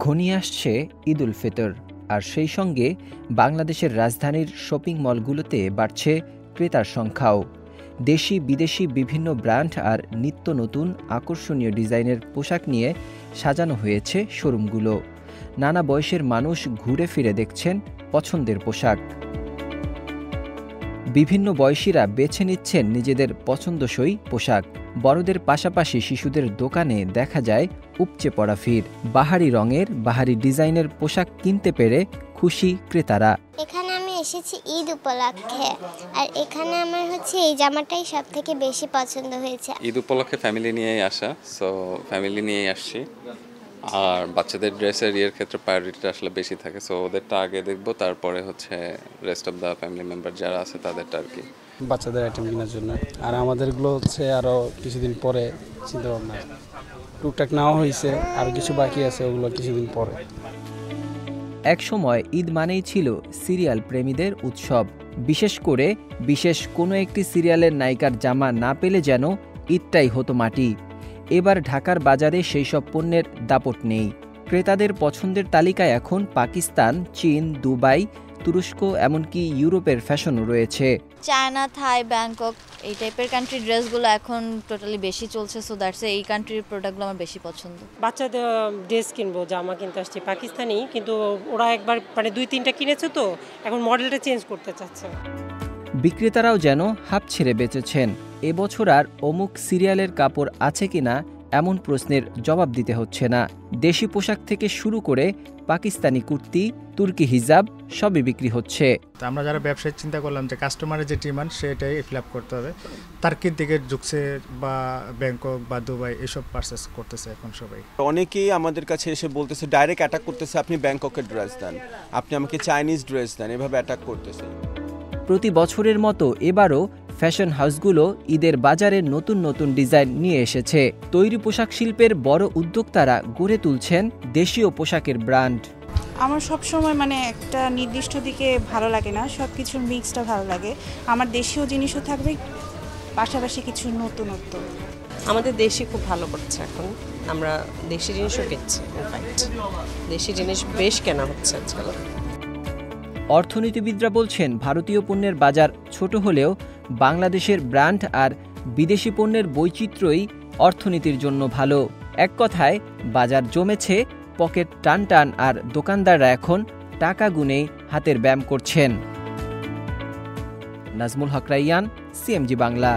ঘনিয়ে আসছে ঈদ উল ফিতর, আর সেই সঙ্গে বাংলাদেশের রাজধানীর শপিং মলগুলোতে বাড়ছে ক্রেতার সংখ্যাও। দেশি বিদেশি বিভিন্ন ব্র্যান্ড আর নিত্য নতুন আকর্ষণীয় ডিজাইনের পোশাক নিয়ে সাজানো হয়েছে শোরুমগুলো। নানা বয়সের মানুষ ঘুরে ফিরে দেখছেন পছন্দের পোশাক। বিভিন্ন বয়সীরা বেছে নিচ্ছেন নিজেদের পছন্দসই পোশাক। বড়দের পাশাপাশি শিশুদের দোকানে দেখা যায় উপচে পড়া ভিড়। বাহারি রঙের, বাহারি ডিজাইনের পোশাক কিনতে পেরে খুশি ক্রেতারা। এখানে আমি এসেছি ঈদ উপলক্ষে, আর এখানে আমার এই জামাটাই সব থেকে বেশি পছন্দ হয়েছে। ঈদ উপলক্ষে ফ্যামিলি নিয়েই আসা, সো ফ্যামিলি নিয়েই আসছি। আর বাচ্চাদের ড্রেসের ক্ষেত্রে প্রায়োরিটিটা আসলে বেশি থাকে, সো ওদেরটা আগে দেখবো, তারপরে rest of the family member যারা আছে তাদেরটা আর কি। বাচ্চাদের আইটেম কেনার জন্য, আর আমাদেরগুলো আরও কিছুদিন পরে চিন্তা ভাবনা, টুকটাক নেওয়া হয়েছে, আর কিছু বাকি আছে, ওগুলো কিছুদিন পরে। এক সময় ঈদ মানেই ছিল সিরিয়াল প্রেমীদের উৎসব। বিশেষ করে বিশেষ কোনো একটি সিরিয়ালের নায়িকার জামা না পেলে যেন ঈদটাই হতো মাটি। এবার ঢাকার বাজারে সেই সব পণ্যের দাপট নেই। ক্রেতাদের পছন্দের তালিকায় এখন পাকিস্তান, চীন, দুবাই, তুরস্ক, এমনকি ইউরোপের ফ্যাশনও রয়েছে। চায়না, থাই, ব্যাংকক এই টাইপের কান্ট্রির ড্রেসগুলো এখন টোটালি বেশি চলছে, সো দ্যাটস এই কান্ট্রির প্রোডাক্টগুলো আমার বেশি পছন্দ। বাচ্চাদের ড্রেস কিনবো, জামা কিনতে আসছি পাকিস্তানি, কিন্তু ওরা একবার 2-3টা কিনেছে, তো এখন মডেলটা চেঞ্জ করতে চাচ্ছে। বিক্রেতারাও যেন হাঁপ ছেড়ে বেঁচেছেন। এবছর আর অমুক সিরিয়ালের কাপড় আছে কিনা এমন প্রশ্নের জবাব দিতে হচ্ছে না। দেশি পোশাক থেকে শুরু করে পাকিস্তানি কুর্তি, তুর্কি হিজাব সবই বিক্রি হচ্ছে। আমরা যারা ব্যবসায়ী চিন্তা করলাম যে কাস্টমারের যে ডিমান্ড সেটাই ফিল আপ করতে হবে। তার্কির দিকে ঝুঁকছে, বা ব্যাংকক বা দুবাই এসব পারচেস করতেছে এখন সবাই। অনেকেই আমাদের কাছে এসে বলতেছে, ডাইরেক্ট অ্যাটাক করতেছে, আপনি ব্যাংককের ড্রেস দেন, আপনি আমাকে চাইনিজ ড্রেস দেন, এভাবে অ্যাটাক করতেছে। প্রতি বছরের মতো এবারও ফ্যাশন হাউসগুলো ঈদের বাজারে নতুন নতুন ডিজাইন নিয়ে এসেছে। তৈরি পোশাক শিল্পের বড় উদ্যোক্তারা গড়ে তুলছেন দেশীয় পোশাকের ব্র্যান্ড। আমার সবসময় একটা নির্দিষ্ট দিকে ভালো লাগে না, সব কিছুর মিক্সটা ভালো লাগে। আমার দেশীয় জিনিসও থাকবে, পাশাপাশি কিছু নতুনত্ব। আমাদের দেশি খুব ভালো করছে এখন, আমরা দেশি জিনিসও কিনছি, দেশি জিনিস বেশ কেনা হচ্ছে আজকাল। অর্থনীতিবিদরা বলছেন, ভারতীয় পণ্যের বাজার ছোট হলেও বাংলাদেশের ব্র্যান্ড আর বিদেশি পণ্যের বৈচিত্র্যই অর্থনীতির জন্য ভালো। এক কথায় বাজার জমেছে, পকেট টান টান, আর দোকানদাররা এখন টাকা গুনেই হাতের ব্যায়াম করছেন। নাজমুল হক রাইয়ান, সিএমজি বাংলা।